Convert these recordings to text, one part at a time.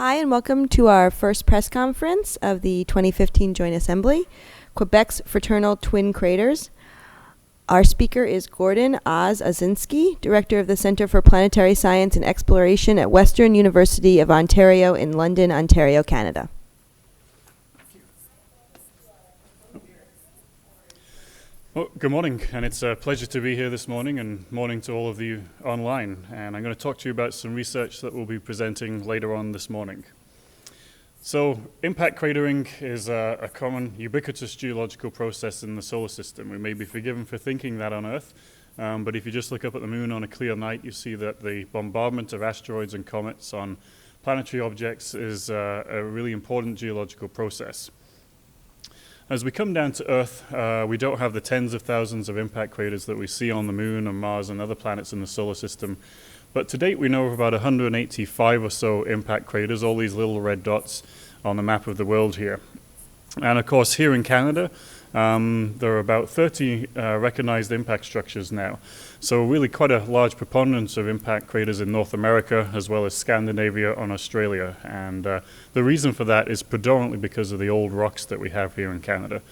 Hi, and welcome to our first press conference of the 2015 Joint Assembly, Quebec's Fraternal Twin Craters. Our speaker is Gordon Osz-Osinski, Director of the Centre for Planetary Science and Exploration at Western University of Ontario in London, Ontario, Canada. Well, good morning, and it's a pleasure to be here this morning, and morning to all of you online. And I'm going to talk to you about some research that we'll be presenting later on this morning. So, impact cratering is a common, ubiquitous geological process in the solar system. We may be forgiven for thinking that on Earth, but if you just look up at the moon on a clear night, you see that the bombardment of asteroids and comets on planetary objects is a really important geological process. As we come down to Earth, we don't have the tens of thousands of impact craters that we see on the Moon and Mars and other planets in the solar system. But to date, we know of about 185 or so impact craters, all these little red dots on the map of the world here. And of course, here in Canada, there are about 30 recognized impact structures now. So really quite a large preponderance of impact craters in North America, as well as Scandinavia and Australia. And the reason for that is predominantly because of the old rocks that we have here in Canada.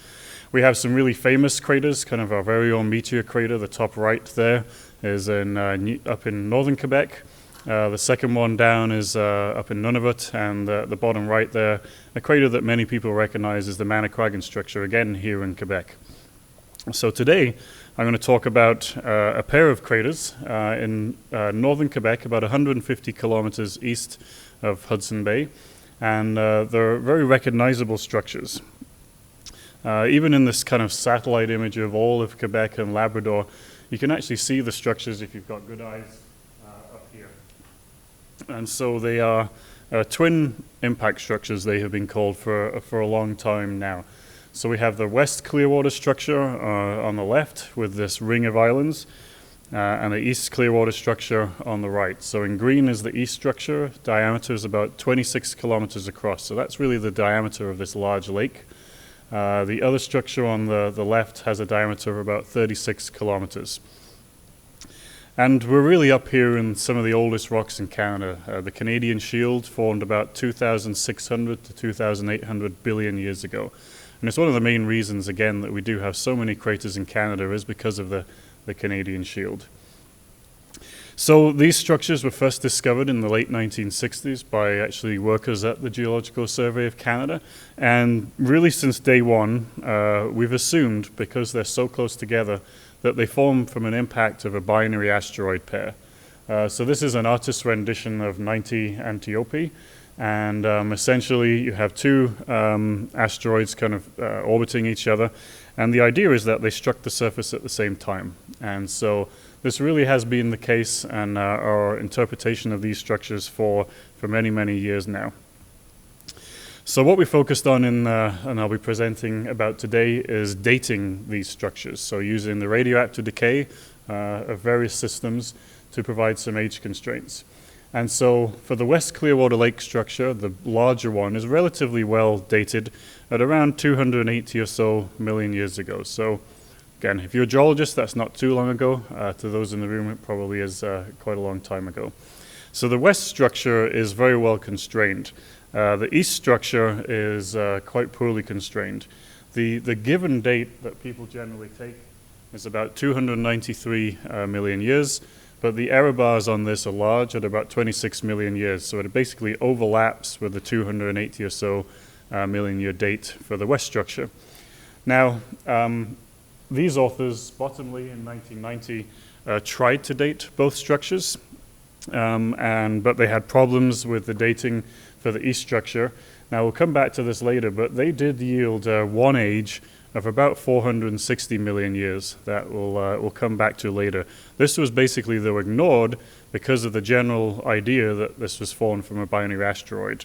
We have some really famous craters, kind of our very own meteor crater. The top right there is up in northern Quebec. The second one down is up in Nunavut, and the bottom right there, a crater that many people recognize is the Manicouagan structure, again here in Quebec. So today, I'm going to talk about a pair of craters in northern Quebec, about 150 kilometers east of Hudson Bay, and they're very recognizable structures. Even in this kind of satellite image of all of Quebec and Labrador, you can actually see the structures if you've got good eyes up here. And so they are twin impact structures, they have been called for a long time now. So we have the West Clearwater structure on the left with this ring of islands, and the East Clearwater structure on the right. So in green is the East structure, diameter is about 26 kilometers across. So that's really the diameter of this large lake. The other structure on the left has a diameter of about 36 kilometers. And we're really up here in some of the oldest rocks in Canada. The Canadian Shield formed about 2,600 to 2,800 billion years ago. And it's one of the main reasons, again, that we do have so many craters in Canada is because of the Canadian Shield. So these structures were first discovered in the late 1960s by actually workers at the Geological Survey of Canada. And really since day one, we've assumed, because they're so close together, that they form from an impact of a binary asteroid pair. So this is an artist's rendition of 90 Antiope. And essentially you have two asteroids kind of orbiting each other. And the idea is that they struck the surface at the same time. And so this really has been the case, and our interpretation of these structures for many, many years now. So what we focused on and I'll be presenting about today is dating these structures. So using the radioactive decay of various systems to provide some age constraints. And so for the West Clearwater Lake structure, the larger one is relatively well dated at around 280 or so million years ago. So again, if you're a geologist, that's not too long ago. To those in the room, it probably is quite a long time ago. So the west structure is very well constrained. The east structure is quite poorly constrained. The given date that people generally take is about 293 million years. But the error bars on this are large at about 26 million years. So it basically overlaps with the 280 or so million year date for the west structure. Now, these authors, Bottomley in 1990, tried to date both structures, but they had problems with the dating for the east structure. Now, we'll come back to this later, but they did yield one age of about 460 million years that we'll come back to later. This was basically, they were ignored because of the general idea that this was formed from a binary asteroid.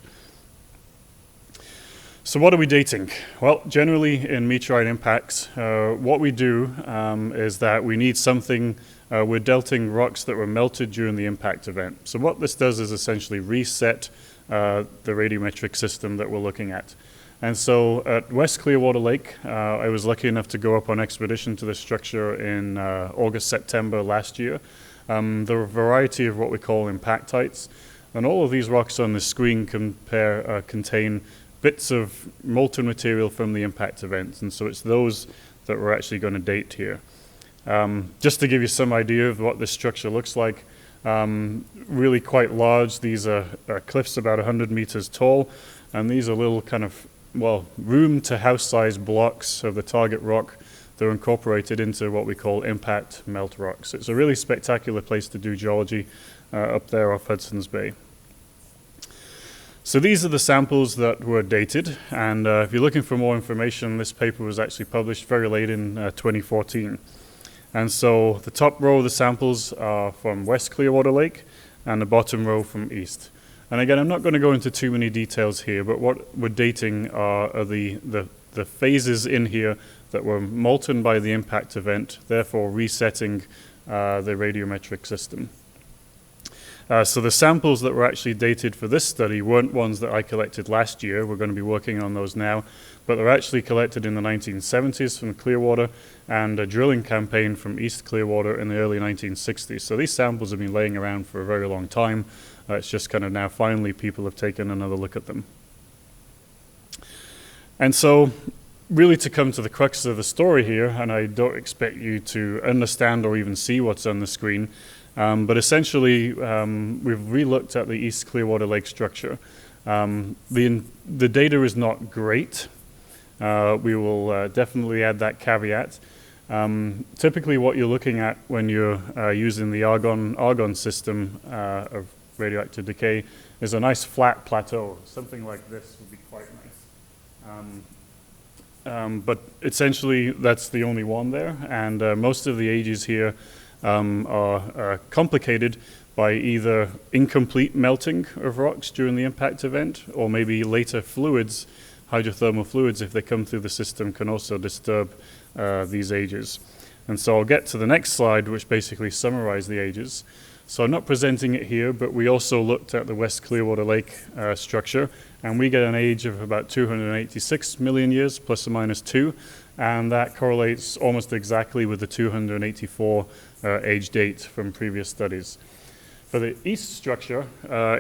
So what are we dating? Well, generally in meteorite impacts, what we do is that we need something, we're dating rocks that were melted during the impact event. So what this does is essentially reset the radiometric system that we're looking at. And so at West Clearwater Lake, I was lucky enough to go up on expedition to this structure in August, September last year. There are a variety of what we call impactites. And all of these rocks on the screen contain bits of molten material from the impact event. And so it's those that we're actually going to date here. Just to give you some idea of what this structure looks like, really quite large. These are cliffs about 100 meters tall, and these are little kind of, well, room to house size blocks of the target rock. They're incorporated into what we call impact melt rocks. It's a really spectacular place to do geology up there off Hudson's Bay. So these are the samples that were dated, and if you're looking for more information, this paper was actually published very late in 2014. And so the top row of the samples are from West Clearwater Lake, and the bottom row from East. And again, I'm not going to go into too many details here, but what we're dating are the phases in here that were molten by the impact event, therefore resetting the radiometric system. So the samples that were actually dated for this study weren't ones that I collected last year. We're going to be working on those now, but they're actually collected in the 1970s from Clearwater and a drilling campaign from East Clearwater in the early 1960s. So these samples have been laying around for a very long time. It's just kind of now finally people have taken another look at them. And so really to come to the crux of the story here, and I don't expect you to understand or even see what's on the screen, but essentially we've re-looked at the East Clearwater Lake structure. The data is not great. We will definitely add that caveat. Typically what you're looking at when you're using the argon system of radioactive decay is a nice flat plateau. Something like this would be quite nice. But essentially that's the only one there, and most of the ages here are complicated by either incomplete melting of rocks during the impact event, or maybe later fluids, hydrothermal fluids, if they come through the system, can also disturb these ages. And so I'll get to the next slide, which basically summarizes the ages. So I'm not presenting it here, but we also looked at the West Clearwater Lake structure, and we get an age of about 286 million years, plus or minus 2, and that correlates almost exactly with the 284 age date from previous studies. For the East structure,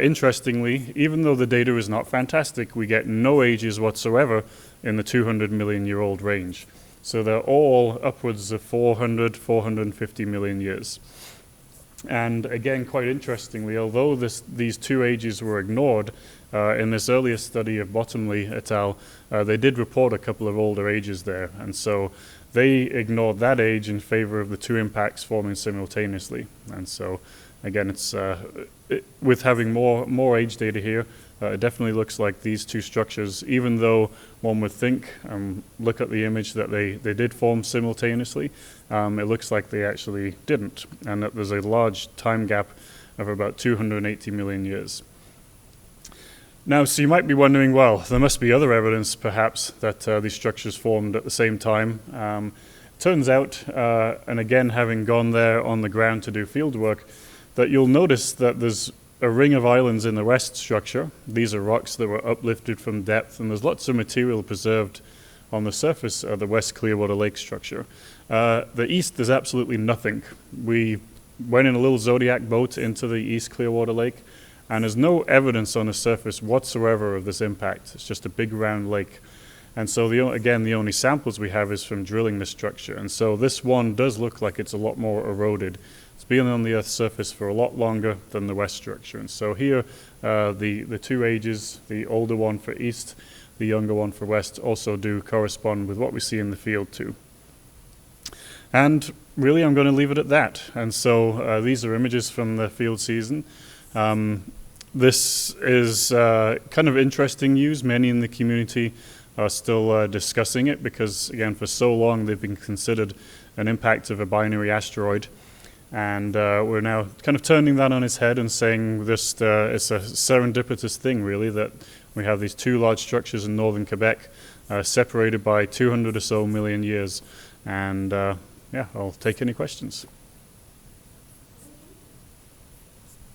interestingly, even though the data is not fantastic, we get no ages whatsoever in the 200 million year old range. So they're all upwards of 400, 450 million years. And again, quite interestingly, although these two ages were ignored, in this earlier study of Bottomley et al., they did report a couple of older ages there. And so they ignored that age in favor of the two impacts forming simultaneously. And so again, it's with having more age data here, it definitely looks like these two structures, even though one would think, look at the image, that they did form simultaneously, it looks like they actually didn't, and that there's a large time gap of about 280 million years. Now, so you might be wondering, well, there must be other evidence, perhaps, that these structures formed at the same time. Turns out, and again, having gone there on the ground to do field work, that you'll notice that there's a ring of islands in the west structure. These are rocks that were uplifted from depth, and there's lots of material preserved on the surface of the West Clearwater Lake structure. The east, there's absolutely nothing. We went in a little Zodiac boat into the East Clearwater Lake, and there's no evidence on the surface whatsoever of this impact. It's just a big round lake. And so again, the only samples we have is from drilling the structure. And so this one does look like it's a lot more eroded. It's been on the Earth's surface for a lot longer than the west structure. And so here, the two ages, the older one for east, the younger one for west, also do correspond with what we see in the field too. And really, I'm going to leave it at that. And so these are images from the field season. This is kind of interesting news. Many in the community are still discussing it because, again, for so long they've been considered an impact of a binary asteroid. And we're now kind of turning that on its head and saying this it's a serendipitous thing, really, that we have these two large structures in northern Quebec separated by 200 or so million years. And yeah, I'll take any questions.